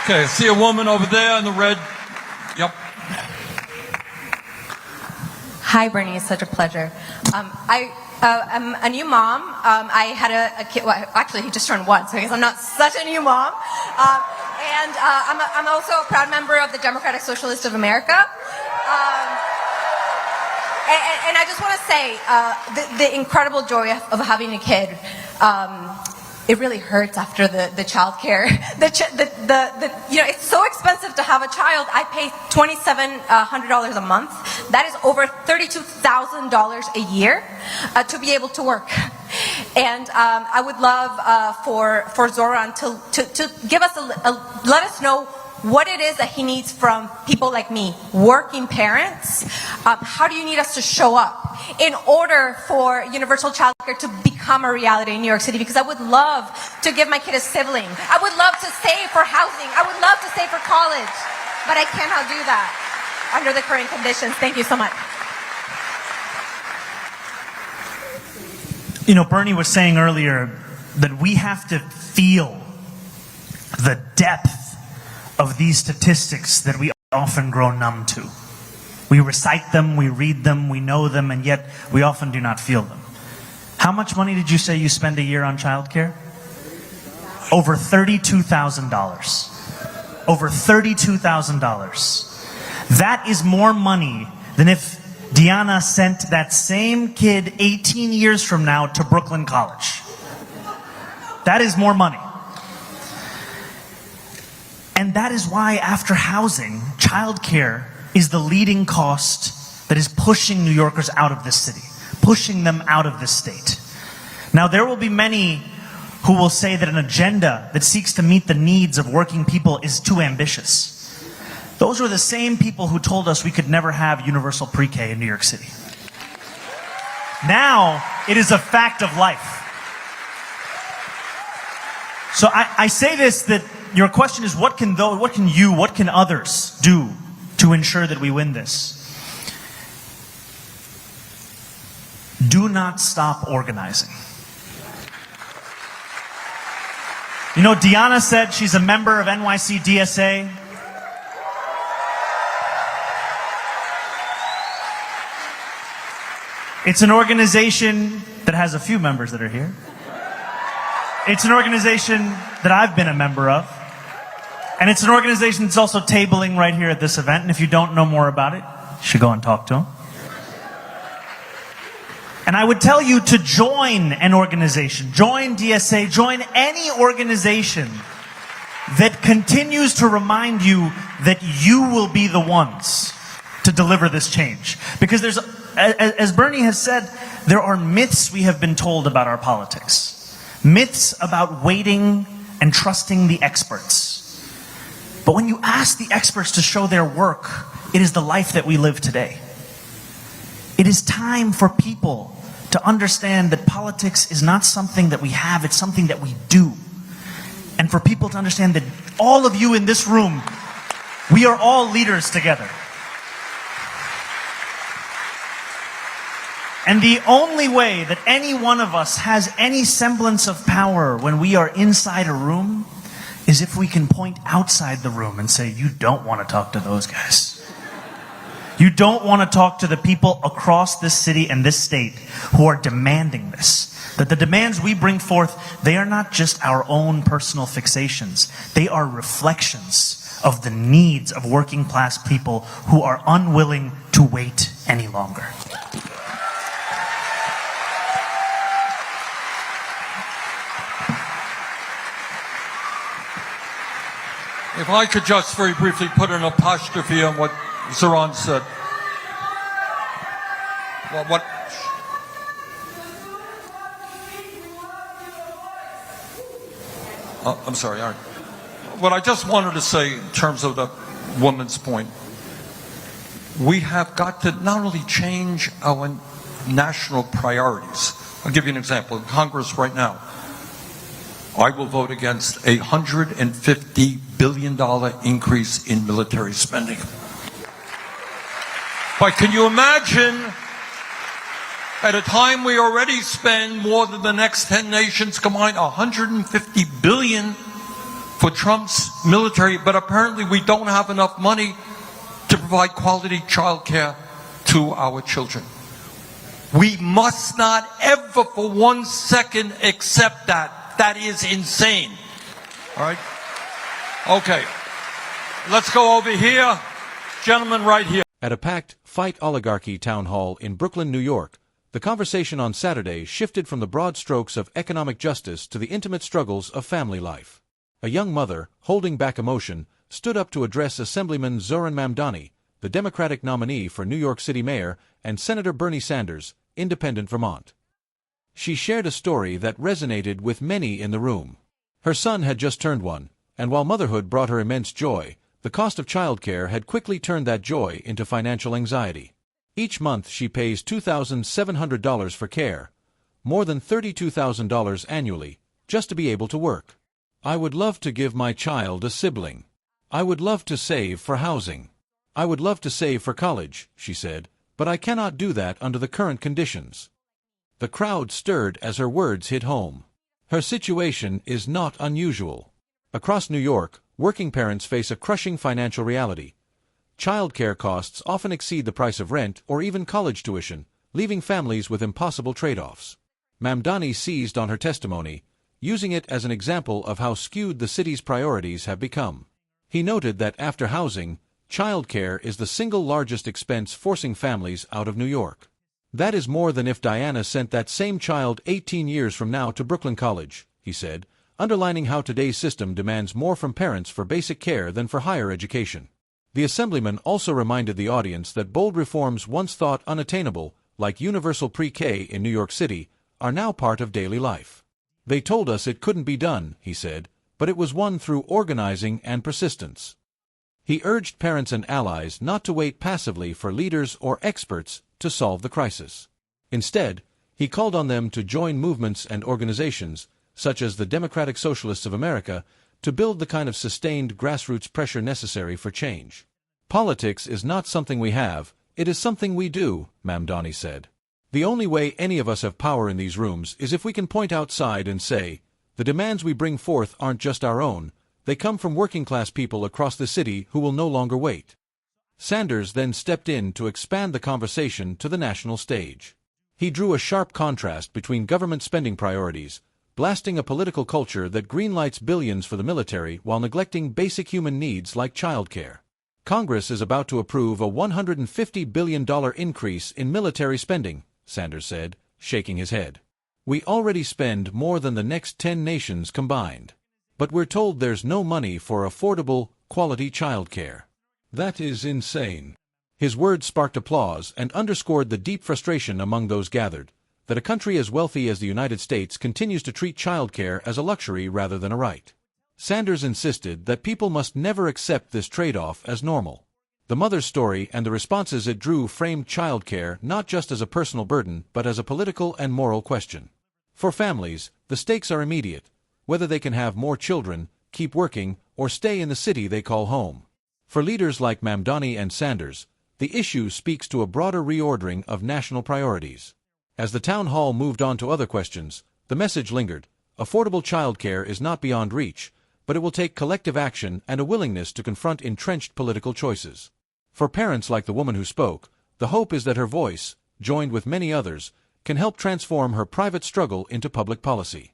Okay, I see a woman over there in the red. Yep. Hi, Bernie. It's such a pleasure. I'm a new mom. I had a kid. Well, actually, he just turned 1, so I guess I'm not such a new mom. I'm also a proud member of the Democratic Socialist of America. And I just want to say the incredible joy of having a kid. It really hurts after the childcare. It's so expensive to have a child. I pay $2,700 a month. That is over $32,000 a year to be able to work. And I would love for Zohran to give us let us know what it is that he needs from people like me, working parents. How do you need us to show up in order for universal childcare to become a reality in New York City? Because I would love to give my kid a sibling. I would love to save for housing. I would love to save for college. But I cannot do that under the current conditions. Thank you so much. You know, Bernie was saying earlier that we have to feel the depth of these statistics that we often grow numb to. We recite them, we read them, we know them, and yet we often do not feel them. How much money did you say you spend a year on childcare? Over $32,000. Over $32,000. That is more money than if Diana sent that same kid 18 years from now to Brooklyn College. That is more money. And that is why, after housing, childcare is the leading cost that is pushing New Yorkers out of this city, pushing them out of this state. Now, there will be many who will say that an agenda that seeks to meet the needs of working people is too ambitious. Those were the same people who told us we could never have universal pre-K in New York City. Now, it is a fact of life. So I say this, that your question is, what can others do to ensure that we win this? Do not stop organizing. You know, Diana said she's a member of NYC DSA. It's an organization that has a few members that are here. It's an organization that I've been a member of. And it's an organization that's also tabling right here at this event. And if you don't know more about it, you should go and talk to them. And I would tell you to join an organization, join DSA, join any organization that continues to remind you that you will be the ones to deliver this change. Because there's, as Bernie has said, there are myths we have been told about our politics. Myths about waiting and trusting the experts. But when you ask the experts to show their work, it is the life that we live today. It is time for people to understand that politics is not something that we have, it's something that we do. And for people to understand that all of you in this room, we are all leaders together. And the only way that any one of us has any semblance of power when we are inside a room is if we can point outside the room and say, you don't want to talk to those guys. You don't want to talk to the people across this city and this state who are demanding this. That the demands we bring forth, they are not just our own personal fixations. They are reflections of the needs of working class people who are unwilling to wait any longer. If I could just very briefly put an apostrophe on what Zohran said. Well, I'm sorry. What I just wanted to say in terms of the woman's point, we have got to not only change our national priorities. I'll give you an example. In Congress right now, I will vote against a $150 billion increase in military spending. But can you imagine, at a time we already spend more than the next 10 nations combined, $150 billion for Trump's military, but apparently we don't have enough money to provide quality childcare to our children. We must not ever for 1 second accept that. That is insane. All right? Okay. Let's go over here. Gentleman right here. At a packed Fight Oligarchy town hall in Brooklyn, New York, the conversation on Saturday shifted from the broad strokes of economic justice to the intimate struggles of family life. A young mother, holding back emotion, stood up to address Assemblyman Zohran Mamdani, the Democratic nominee for New York City Mayor, and Senator Bernie Sanders, Independent Vermont. She shared a story that resonated with many in the room. Her son had just turned 1, and while motherhood brought her immense joy, the cost of childcare had quickly turned that joy into financial anxiety. Each month she pays $2,700 for care, more than $32,000 annually, just to be able to work. I would love to give my child a sibling. I would love to save for housing. I would love to save for college, she said, but I cannot do that under the current conditions. The crowd stirred as her words hit home. Her situation is not unusual. Across New York, working parents face a crushing financial reality. Childcare costs often exceed the price of rent or even college tuition, leaving families with impossible trade-offs. Mamdani seized on her testimony, using it as an example of how skewed the city's priorities have become. He noted that after housing, childcare is the single largest expense forcing families out of New York. That is more than if Diana sent that same child 18 years from now to Brooklyn College, he said, underlining how today's system demands more from parents for basic care than for higher education. The Assemblyman also reminded the audience that bold reforms once thought unattainable, like universal pre-K in New York City, are now part of daily life. They told us it couldn't be done, he said, but it was won through organizing and persistence. He urged parents and allies not to wait passively for leaders or experts to solve the crisis. Instead, he called on them to join movements and organizations, such as the Democratic Socialists of America, to build the kind of sustained grassroots pressure necessary for change. Politics is not something we have, it is something we do, Mamdani said. The only way any of us have power in these rooms is if we can point outside and say, the demands we bring forth aren't just our own, they come from working-class people across the city who will no longer wait. Sanders then stepped in to expand the conversation to the national stage. He drew a sharp contrast between government spending priorities, blasting a political culture that greenlights billions for the military while neglecting basic human needs like childcare. Congress is about to approve a $150 billion increase in military spending, Sanders said, shaking his head. We already spend more than the next 10 nations combined. But we're told there's no money for affordable, quality childcare. That is insane. His words sparked applause and underscored the deep frustration among those gathered, that a country as wealthy as the United States continues to treat childcare as a luxury rather than a right. Sanders insisted that people must never accept this trade-off as normal. The mother's story and the responses it drew framed childcare not just as a personal burden but as a political and moral question. For families, the stakes are immediate, whether they can have more children, keep working, or stay in the city they call home. For leaders like Mamdani and Sanders, the issue speaks to a broader reordering of national priorities. As the town hall moved on to other questions, the message lingered. Affordable childcare is not beyond reach, but it will take collective action and a willingness to confront entrenched political choices. For parents like the woman who spoke, the hope is that her voice, joined with many others, can help transform her private struggle into public policy.